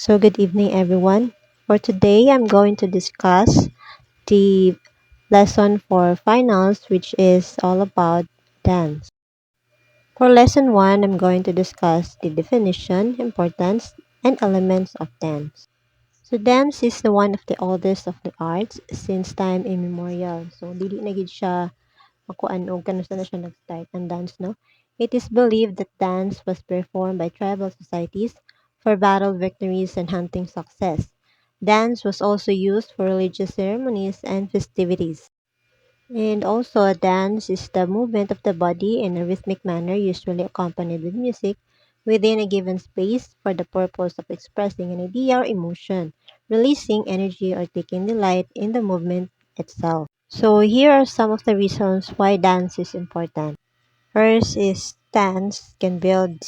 So, good evening, everyone. For today, I'm going to discuss the lesson for finals, which is all about dance. For lesson 1, I'm going to discuss the definition, importance, and elements of dance. So, dance is the one of the oldest of the arts since time immemorial. So, dili na gid siya makuan og kanusa na siya nag-start ang dance, no? It is believed that dance was performed by tribal societies for battle victories and hunting success. Dance was also used for religious ceremonies and festivities. And also, a dance is the movement of the body in a rhythmic manner, usually accompanied with music, within a given space for the purpose of expressing an idea or emotion, releasing energy, or taking delight in the movement itself. So, here are some of the reasons why dance is important. First is dance can build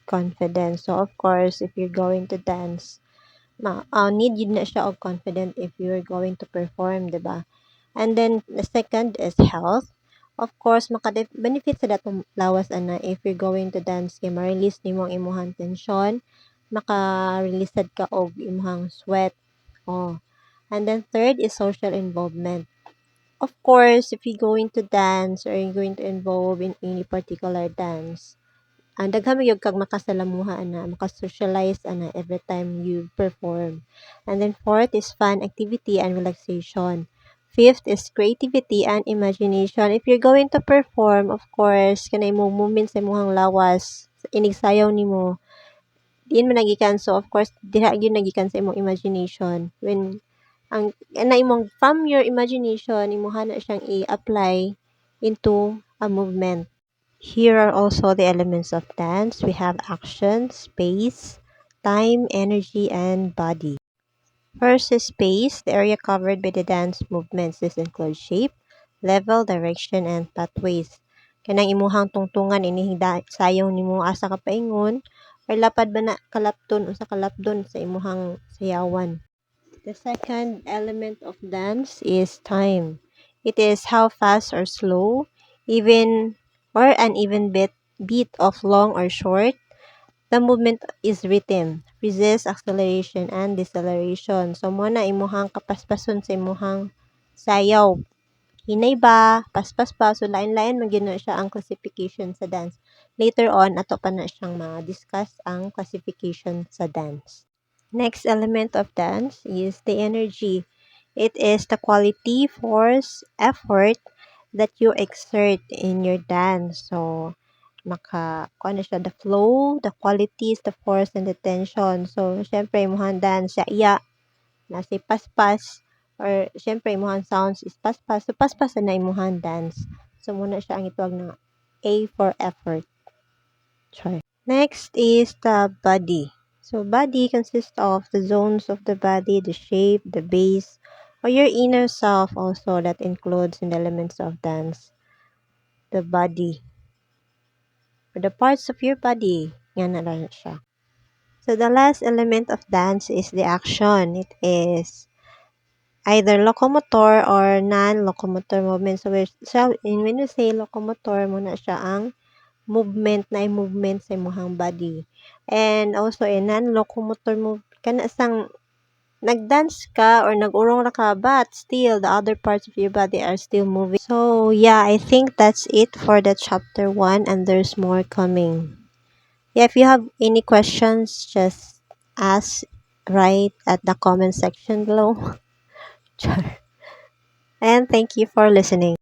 confidence. So, of course, if you're going to dance, need yun na siya og confident if you're going to perform, di ba? And then, the second is health. Of course, maka-benefit sa datong lawas ana if you're going to dance kay ma-release nimo ang imong tension, maka-release sad ka og imong sweat. Oh. And then third is social involvement. Of course, if you're going to dance or you're going to involve in any particular dance, ang daghan magyud kag makasalamuha ana, makasocialize ana every time you perform. And then fourth is fun, activity, and relaxation. Fifth is creativity and imagination. If you're going to perform, of course, kanay mo movements sa imong lawas, inigsayaw nimo, diin man nagikan. So, of course, diha gyud nagikan sa imong imagination. When na imong from your imagination, imuha na siyang i-apply into a movement. Here are also the elements of dance. We have action, space, time, energy, and body. First is space, the area covered by the dance movements. This includes shape, level, direction, and pathways. Kanang imuhang tungtungan inihida sayaw nimo asa ka paingon or lapad ba na kalapton o sa kalapdon sa imuhang sayawan. The second element of dance is time. It is how fast or slow, even or uneven beat of long or short. The movement is rhythm, resist, acceleration, and deceleration. So, mo na imuhang kapaspason sa imuhang sayaw. Hinay ba? Paspas ba? So, lain-lain magyud na siya ang classification sa dance. Later on, ato pa na siyang ma-discuss ang classification sa dance. Next element of dance is the energy. It is the quality, force, effort that you exert in your dance. So, kuha na siya, the flow, the qualities, the force, and the tension. So, syempre, imuhang dance siya, iya, nasi paspas, or syempre, imuhang sounds is paspas. So, paspas na imuhang dance. So, muna siya ang ituwag na A for effort. Try. Next is the body. So, body consists of the zones of the body, the shape, the base, or your inner self also that includes in the elements of dance. The body. Or the parts of your body. Yan na lang siya. So, the last element of dance is the action. It is either locomotor or non-locomotor movement. So, when we say locomotor, muna siya ang movement na movement sa imong body. And also, non-locomotor move, kana sang nagdance ka or nag-urong ra ka, but still, the other parts of your body are still moving. So, yeah, I think that's it for the chapter 1 and there's more coming. Yeah, if you have any questions, just ask right at the comment section below. And thank you for listening.